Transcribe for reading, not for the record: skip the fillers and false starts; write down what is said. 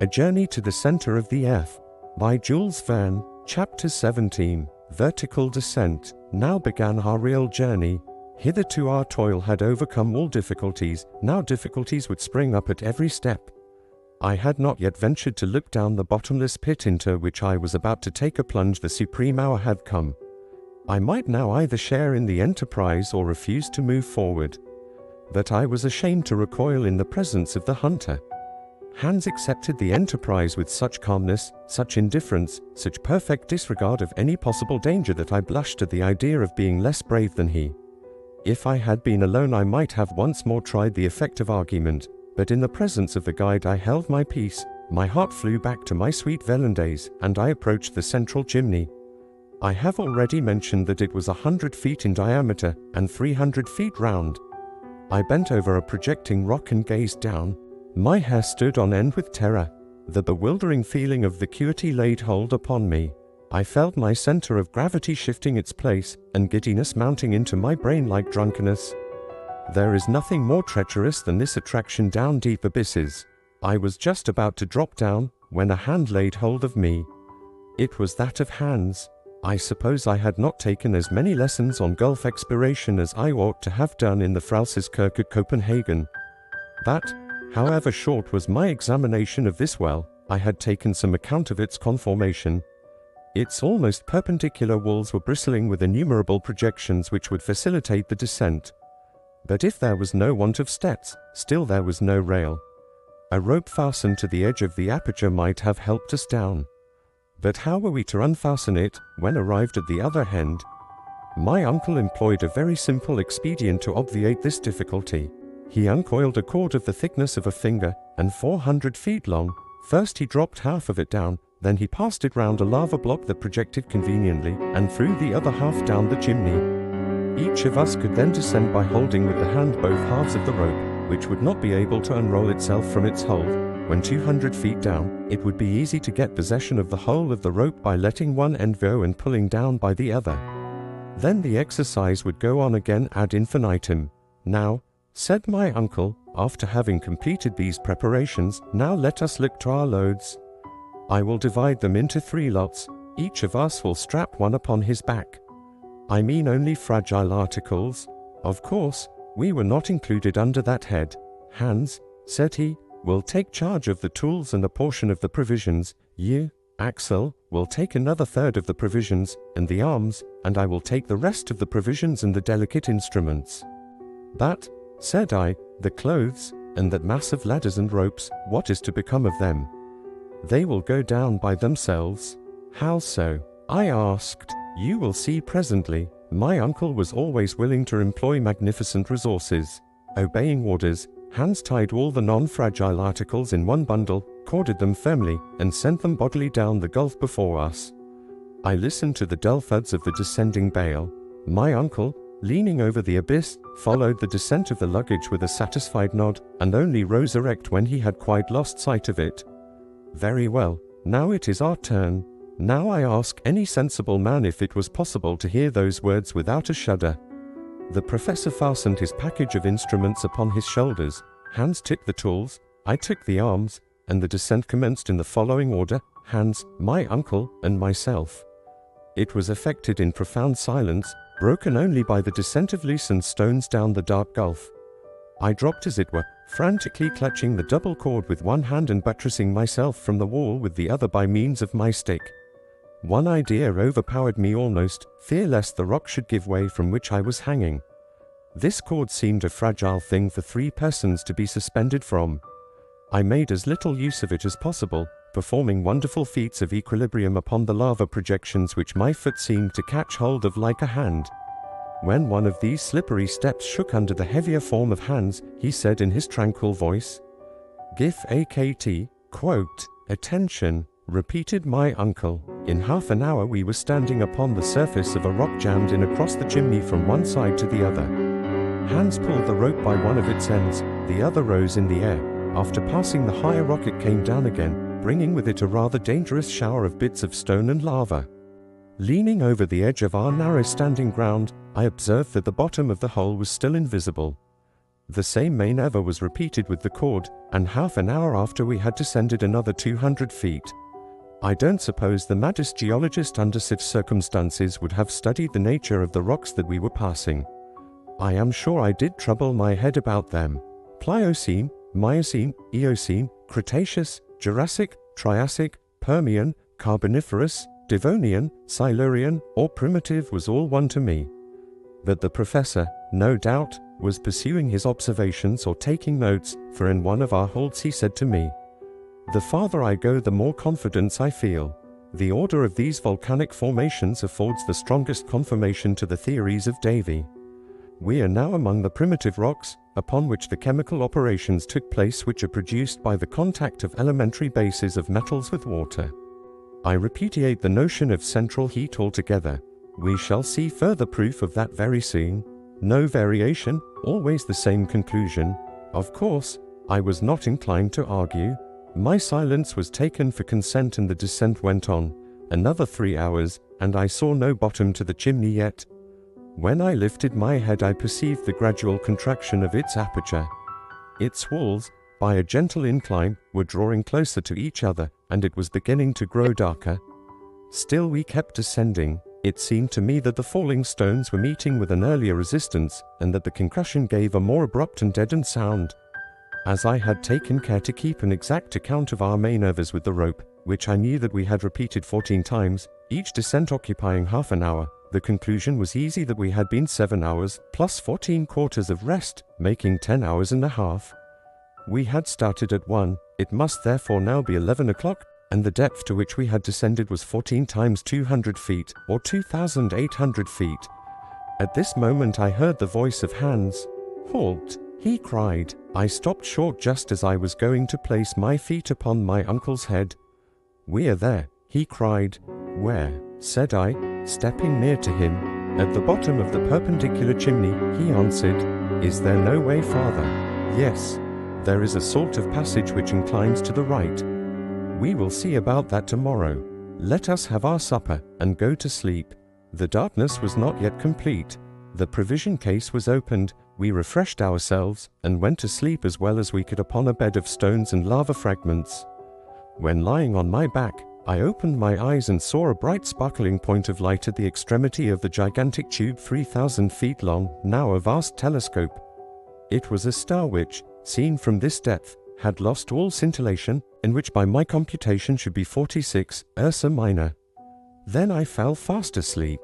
A Journey to the Center of the Earth, by Jules Verne, Chapter 17, Vertical Descent. Now began our real journey. Hitherto our toil had overcome all difficulties, now difficulties would spring up at every step. I had not yet ventured to look down the bottomless pit into which I was about to take a plunge. The supreme hour had come. I might now either share in the enterprise or refuse to move forward. But I was ashamed to recoil in the presence of the hunter. Hans accepted the enterprise with such calmness, such indifference, such perfect disregard of any possible danger that I blushed at the idea of being less brave than he. If I had been alone I might have once more tried the effect of argument, but in the presence of the guide I held my peace. My heart flew back to my sweet Velen days, and I approached the central chimney. I have already mentioned that it was 100 feet in diameter, and 300 feet round. I bent over a projecting rock and gazed down. My hair stood on end with terror. The bewildering feeling of vacuity laid hold upon me. I felt my center of gravity shifting its place, and giddiness mounting into my brain like drunkenness. There is nothing more treacherous than this attraction down deep abysses. I was just about to drop down, when a hand laid hold of me. It was that of Hans. I suppose I had not taken as many lessons on gulf exploration as I ought to have done in the Frelseskirke at Copenhagen. That, however short was my examination of this well, I had taken some account of its conformation. Its almost perpendicular walls were bristling with innumerable projections which would facilitate the descent. But if there was no want of steps, still there was no rail. A rope fastened to the edge of the aperture might have helped us down. But how were we to unfasten it, when arrived at the other end? My uncle employed a very simple expedient to obviate this difficulty. He uncoiled a cord of the thickness of a finger, and 400 feet long. First he dropped half of it down, then he passed it round a lava block that projected conveniently, and threw the other half down the chimney. Each of us could then descend by holding with the hand both halves of the rope, which would not be able to unroll itself from its hold. When 200 feet down, it would be easy to get possession of the whole of the rope by letting one end go and pulling down by the other. Then the exercise would go on again ad infinitum. Now, said my uncle, after having completed these preparations, now let us look to our loads. I will divide them into 3 lots. Each of us will strap one upon his back. I mean only fragile articles. Of course, we were not included under that head. Hans, said he, will take charge of the tools and a portion of the provisions. You, Axel, will take another third of the provisions and the arms, and I will take the rest of the provisions and the delicate instruments. But, said I, the clothes, and that mass of ladders and ropes, what is to become of them? They will go down by themselves. How so? I asked. You will see presently. My uncle was always willing to employ magnificent resources. Obeying orders, Hans tied all the non-fragile articles in one bundle, corded them firmly, and sent them bodily down the gulf before us. I listened to the dull thuds of the descending bale. My uncle, leaning over the abyss, followed the descent of the luggage with a satisfied nod, and only rose erect when he had quite lost sight of it. Very well, now it is our turn. Now I ask any sensible man if it was possible to hear those words without a shudder. The professor fastened his package of instruments upon his shoulders. Hans took the tools, I took the arms, and the descent commenced in the following order: Hans, my uncle, and myself. It was effected in profound silence, broken only by the descent of loosened stones down the dark gulf. I dropped as it were, frantically clutching the double cord with one hand and buttressing myself from the wall with the other by means of my stick. One idea overpowered me almost, fear lest the rock should give way from which I was hanging. This cord seemed a fragile thing for 3 persons to be suspended from. I made as little use of it as possible, performing wonderful feats of equilibrium upon the lava projections which my foot seemed to catch hold of like a hand. When one of these slippery steps shook under the heavier form of Hans, he said in his tranquil voice, "Gif akt, quote, attention," repeated my uncle. In half an hour we were standing upon the surface of a rock jammed in across the chimney from one side to the other. Hans pulled the rope by one of its ends, the other rose in the air. After passing the higher rock it came down again, bringing with it a rather dangerous shower of bits of stone and lava. Leaning over the edge of our narrow standing ground, I observed that the bottom of the hole was still invisible. The same maneuver was repeated with the cord, and half an hour after we had descended another 200 feet. I don't suppose the maddest geologist under such circumstances would have studied the nature of the rocks that we were passing. I am sure I did trouble my head about them. Pliocene, Miocene, Eocene, Cretaceous, Jurassic, Triassic, Permian, Carboniferous, Devonian, Silurian, or Primitive was all one to me. But the professor, no doubt, was pursuing his observations or taking notes, for in one of our halts he said to me, "The farther I go, the more confidence I feel. The order of these volcanic formations affords the strongest confirmation to the theories of Davy. We are now among the primitive rocks, upon which the chemical operations took place which are produced by the contact of elementary bases of metals with water. I repudiate the notion of central heat altogether. We shall see further proof of that very soon. No variation, always the same conclusion." Of course, I was not inclined to argue. My silence was taken for consent and the descent went on. Another 3 hours, and I saw no bottom to the chimney yet. When I lifted my head I perceived the gradual contraction of its aperture. Its walls, by a gentle incline, were drawing closer to each other, and it was beginning to grow darker. Still we kept descending. It seemed to me that the falling stones were meeting with an earlier resistance, and that the concussion gave a more abrupt and deadened sound. As I had taken care to keep an exact account of our maneuvers with the rope, which I knew that we had repeated 14 times, each descent occupying half an hour, the conclusion was easy that we had been 7 hours, plus 14 quarters of rest, making 10 hours and a half. We had started at 1, it must therefore now be 11 o'clock, and the depth to which we had descended was 14 times 200 feet, or 2,800 feet. At this moment I heard the voice of Hans. "Halt!" he cried. I stopped short just as I was going to place my feet upon my uncle's head. "We are there," he cried. "Where?" said I, stepping near to him. "At the bottom of the perpendicular chimney," he answered. "Is there no way farther?" "Yes. There is a sort of passage which inclines to the right. We will see about that tomorrow. Let us have our supper, and go to sleep." The darkness was not yet complete. The provision case was opened, we refreshed ourselves, and went to sleep as well as we could upon a bed of stones and lava fragments. When lying on my back, I opened my eyes and saw a bright sparkling point of light at the extremity of the gigantic tube 3,000 feet long, now a vast telescope. It was a star which, seen from this depth, had lost all scintillation, and which by my computation should be 46 Ursa Minor. Then I fell fast asleep.